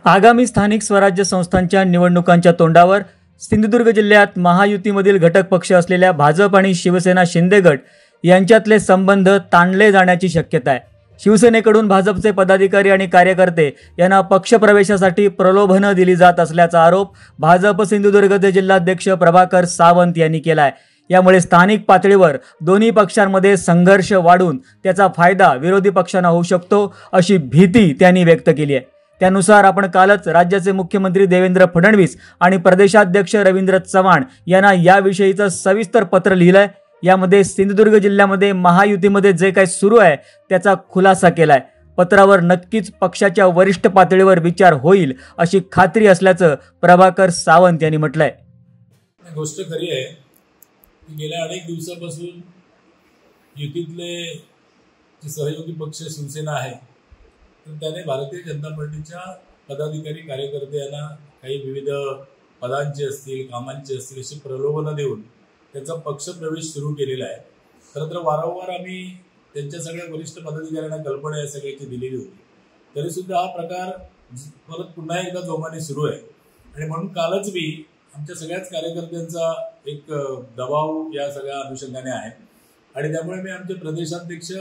आगामी स्थानिक स्वराज्य संस्थांच्या निवडणुकांच्या तोंडावर सिंधुदुर्ग जिल्ह्यात महायुतीमधील घटक पक्ष असलेल्या भाजप आणि शिवसेना शिंदे गट यांच्यातले संबंध ताणले जाण्याची शक्यता आहे। शिवसेनेकडून भाजपचे पदाधिकारी आणि कार्यकर्ते यांना पक्षप्रवेशासाठी प्रलोभनं दिली जात असल्याचा आरोप भाजप सिंधुदुर्गचे जिल्हाध्यक्ष प्रभाकर सावंत यांनी केला आहे। यामुळे स्थानिक पातळीवर दोन्ही पक्षांमध्ये संघर्ष वाढून त्याचा फायदा विरोधी पक्षांना होऊ शकतो अशी भीती त्यांनी व्यक्त केली आहे। त्यानुसार आपण कालच राज्याचे मुख्यमंत्री देवेंद्र फडणवीस आणि प्रदेशाध्यक्ष रवींद्र चव्हाण यांना याविषयीचं सविस्तर पत्र लिहिलंय। यामध्ये सिंधुदुर्ग जिल्ह्यामध्ये महायुतीमध्ये जे काही सुरू आहे त्याचा खुलासा केलाय। पत्रावर नक्कीच पक्षाच्या वरिष्ठ पातळीवर विचार होईल अशी खात्री असल्याचं प्रभाकर सावंत यांनी म्हटलंय। गोष्ट खरी आहे की गेल्या अनेक दिवसापासून युतीतले जे सहयोगी पक्ष शिवसेना आहे तर त्याने भारतीय जनता पार्टीच्या पदाधिकारी कार्यकर्ते यांना काही विविध पदांचे असतील कामांचे असतील अशी प्रलोभनं देऊन त्यांचा पक्षप्रवेश सुरू केलेला आहे। खरं तर वारंवार आम्ही त्यांच्या सगळ्या वरिष्ठ पदाधिकाऱ्यांना कल्पना या सगळ्याची दिलेली होती, तरीसुद्धा हा प्रकार परत पुन्हा एकदा जोमाने सुरू आहे। आणि म्हणून कालच मी आमच्या सगळ्याच कार्यकर्त्यांचा एक दबाव या सगळ्या अनुषंगाने आहे आणि त्यामुळे मी आमचे प्रदेशाध्यक्ष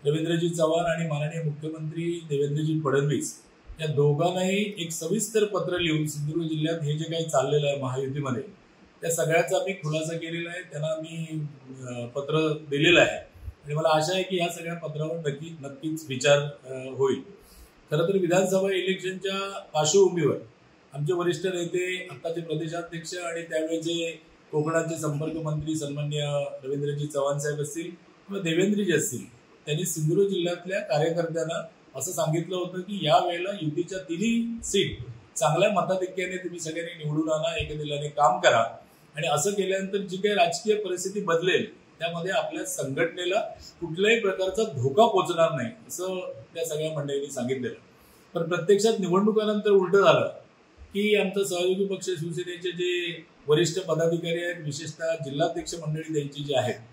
रवींद्रजी चव्हाण आणि माननीय मुख्यमंत्री देवेंद्रजी फडणवीस या दोघांनाही एक सविस्तर पत्र लिहून सिंधुदुर्ग जिल्ह्यात हे जे काही चाललेलं आहे महायुतीमध्ये त्या सगळ्याचा मी खुलासा केलेला आहे, त्यांना मी पत्र दिलेलं आहे आणि मला आशा आहे की या सगळ्या पत्रावर नक्कीच विचार होईल। खरं तर विधानसभा इलेक्शनच्या पार्श्वभूमीवर आमचे वरिष्ठ नेते आत्ताचे प्रदेशाध्यक्ष आणि त्यावेळेचे कोकणाचे संपर्क मंत्री सन्माननीय रवींद्रजी चव्हाण साहेब असतील किंवा देवेंद्रजी असतील त्यांनी सिंधुदुर्ग जिल्ह्यातल्या कार्यकर्त्यांना असं सांगितलं होतं की या वेळेला युतीच्या तिन्ही सीट चांगल्या मताधिक्याने तुम्ही सगळ्यांनी निवडून आणा, एकदिलाने काम करा आणि असं केल्यानंतर जी काही राजकीय परिस्थिती बदलेल त्यामध्ये आपल्या संघटनेला कुठल्याही प्रकारचा धोका पोहोचणार नाही असं त्या सगळ्या मंडळींनी सांगितलेलं। पण प्रत्यक्षात निवडणुकानंतर उलटं झालं की आमचा सहयोगी पक्ष शिवसेनेचे जे वरिष्ठ पदाधिकारी आहेत, विशेषतः जिल्हाध्यक्ष मंडळी त्यांची जी आहेत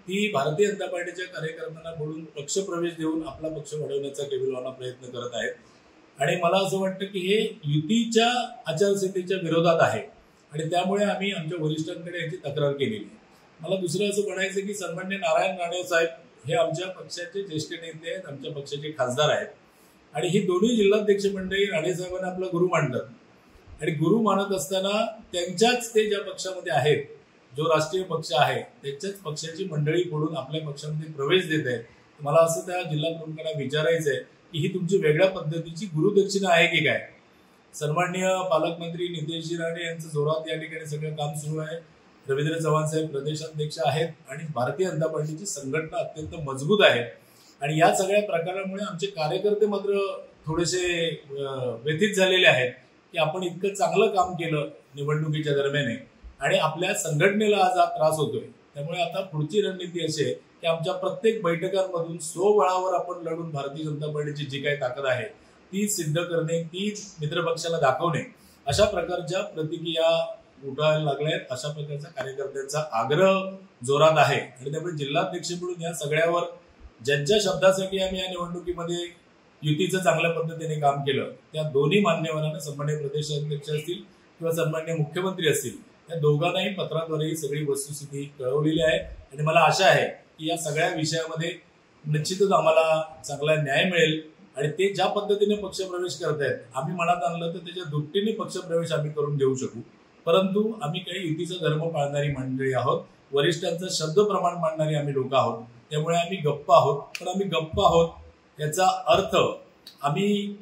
ती भारतीय जनता पार्टीच्या कार्यकर्त्यांना बोलून पक्षप्रवेश देऊन आपला पक्ष वाढवण्याचा केविलवाना प्रयत्न करत आहेत आणि मला असं वाटतं की हे युतीच्या आचारसंहितेच्या विरोधात आहे आणि त्यामुळे आम्ही आमच्या वरिष्ठांकडे याची तक्रार केलेली आहे। मला दुसरं असं म्हणायचं की सन्माननीय नारायण राणे साहेब हे आमच्या पक्षाचे ज्येष्ठ नेते आहेत, आमच्या पक्षाचे खासदार आहेत आणि ही दोन्ही जिल्हाध्यक्ष मंडळी राणे साहेबांना आपला गुरु मानतात आणि गुरु मानत असताना त्यांच्याच ते ज्या पक्षामध्ये आहेत जो राष्ट्रीय पक्ष आहे त्याच्याच पक्षाची मंडळी फोडून आपल्या पक्षामध्ये प्रवेश देत आहेत। मला असं त्या जिल्हा प्रमुखांना विचारायचं आहे की ही तुमची वेगळ्या पद्धतीची गुरुदक्षिणा आहे की काय। सन्माननीय पालकमंत्री नितेशजी राणे यांचं जोरात या ठिकाणी सगळं काम सुरू आहे। रवींद्र चव्हाण साहेब प्रदेशाध्यक्ष आहेत आणि भारतीय जनता पार्टीची संघटना अत्यंत मजबूत आहे आणि या सगळ्या प्रकारामुळे आमचे कार्यकर्ते मात्र थोडेसे व्यथित झालेले आहेत की आपण इतकं चांगलं काम केलं निवडणुकीच्या दरम्यान आणि आपल्या संघटनेला आज हा त्रास होतोय। त्यामुळे आता पुढची रणनीती अशी आहे की आमच्या प्रत्येक बैठकांमधून स्वबळावर आपण लढून भारतीय जनता पार्टीची जी काही ताकद आहे ती सिद्ध करणे, ती मित्रपक्षाला दाखवणे, अशा प्रकारच्या प्रतिक्रिया उठायला लागल्यात। अशा प्रकारचा कार्यकर्त्यांचा आग्रह जोरात आहे आणि त्यामुळे जिल्हाध्यक्ष म्हणून या सगळ्यावर ज्यांच्या शब्दासाठी आम्ही या निवडणुकीमध्ये युतीचं चांगल्या पद्धतीने काम केलं त्या दोन्ही मान्यवरांना सन्मान्य प्रदेशाध्यक्ष असतील किंवा सन्मान्य मुख्यमंत्री असतील या दोघांनाही पत्राद्वारे ही सगळी वस्तुस्थिती कळवलेली आहे आणि मला आशा आहे की या सगळ्या विषयामध्ये निश्चितच आम्हाला चांगला न्याय मिळेल आणि ते ज्या पद्धतीने पक्षप्रवेश करतायत आम्ही मनात आणलं तर त्याच्या दुपटीने पक्षप्रवेश आम्ही करून घेऊ शकू, परंतु आम्ही काही युतीचा धर्म पाळणारी मंडळी आहोत, वरिष्ठांचं शब्द प्रमाण मांडणारी आम्ही लोक आहोत। त्यामुळे आम्ही गप्प आहोत, पण आम्ही गप्प आहोत याचा अर्थ आम्ही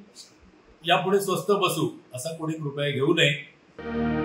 यापुढे स्वस्थ बसू असा कोणी कृपया घेऊ नये।